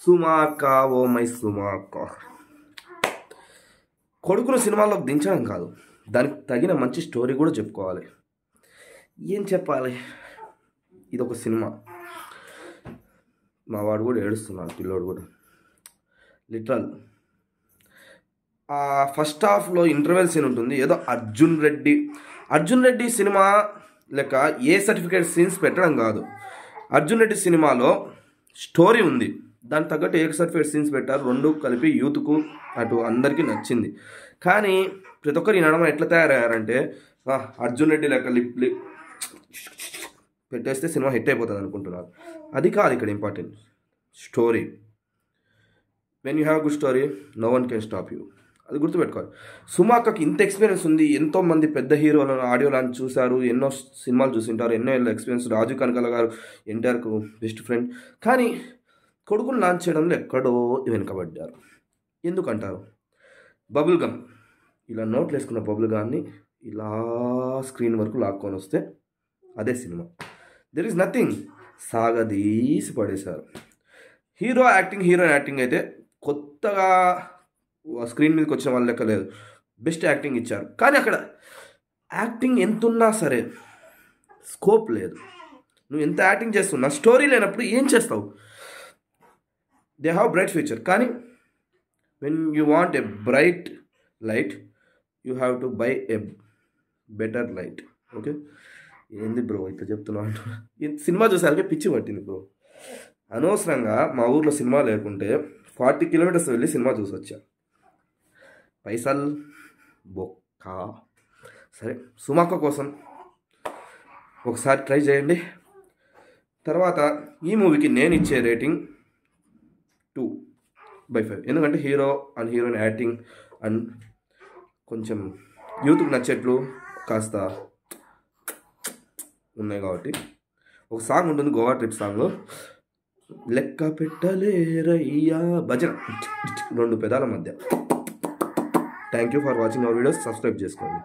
సుమాక oh my సుమాక. కొడుకును సినిమాలోకి దించడం కాదు, దానికి తగిన మంచి స్టోరీ కూడా చెప్పుకోవాలి. ఏం చెప్పాలి, ఇది ఒక సినిమా. మా వాడు కూడా ఏడుస్తున్నాడు, పిల్లోడు కూడా లిటరల్. ఫస్ట్ హాఫ్లో ఇంటర్వెల్ సీన్ ఉంటుంది, ఏదో అర్జున్ రెడ్డి సినిమా లెక్క ఏ సర్టిఫికేట్ సీన్స్ పెట్టడం కాదు. అర్జున్ రెడ్డి సినిమాలో స్టోరీ ఉంది, దానికి తగ్గట్టు ఏ సర్టిఫికేట్ సీన్స్ పెట్టారు, రెండు కలిపి యూత్కు అటు అందరికీ నచ్చింది. కానీ ప్రతి ఒక్కరు ఈ నడమ ఎట్లా తయారయ్యారంటే అర్జున్ రెడ్డి లెక్క లిప్ పెట్టేస్తే సినిమా హిట్ అయిపోతుంది అనుకుంటున్నారు. అది కాదు ఇక్కడ important, story. When you have good story no one can stop you, అది గుర్తుపెట్టుకోవాలి. సుమాకకి ఇంత ఎక్స్పీరియన్స్ ఉంది, ఎంతోమంది పెద్ద హీరోలను ఆడియో లాంచ్ చూశారు, ఎన్నో సినిమాలు చూసింటారు, ఎన్నో ఏళ్ళ ఎక్స్పీరియన్స్. రాజు కనకాల గారు ఎన్టీఆర్కు బెస్ట్ ఫ్రెండ్. కానీ కొడుకును లాంచ్ చేయడంలో ఎక్కడో వెనుకబడ్డారు. ఎందుకంటారు? బబుల్ గమ్, ఇలా నోట్లు వేసుకున్న బబుల్ గమ్ని ఇలా స్క్రీన్ వరకు లాక్కొని వస్తే అదే సినిమా. దెర్ ఈజ్ నథింగ్, సాగదీసి పడేశారు. హీరోయిన్ యాక్టింగ్ అయితే కొత్తగా స్క్రీన్ మీదకి వచ్చిన వాళ్ళ లెక్క లేదు, బెస్ట్ యాక్టింగ్ ఇచ్చారు. కానీ అక్కడ యాక్టింగ్ ఎంతున్నా సరే స్కోప్ లేదు. నువ్వు ఎంత యాక్టింగ్ చేస్తున్నా స్టోరీ లేనప్పుడు ఏం చేస్తావు? దే హ్యావ్ బ్రైట్ ఫ్యూచర్, కానీ when you want a bright light you have to buy a better light. Okay, ఏంది బ్రో ఇట్లా చెప్తున్నావు? సినిమా చూసాకే పిచ్చి పట్టింది బ్రో. అనవసరంగా మా ఊర్లో సినిమా లేకుంటే 40 కిలోమీటర్స్ వెళ్ళి సినిమా చూసి వచ్చా. పైసల్ బొక్క. సరే, సుమాక కోసం ఒకసారి ట్రై చేయండి. తర్వాత ఈ మూవీకి నేను ఇచ్చే రేటింగ్ 2/5. ఎందుకంటే hero and heroine acting and కొంచెం యూత్కి నచ్చేట్లు కాస్త ఉన్నాయి కాబట్టి. ఒక సాంగ్ ఉంటుంది, గోవా ట్రిప్ సాంగ్, లెక్క పెట్టలేరయ్యా భజన, 2 పెదాల మధ్య. Thank you for watching our videos. Subscribe చేసుకోండి.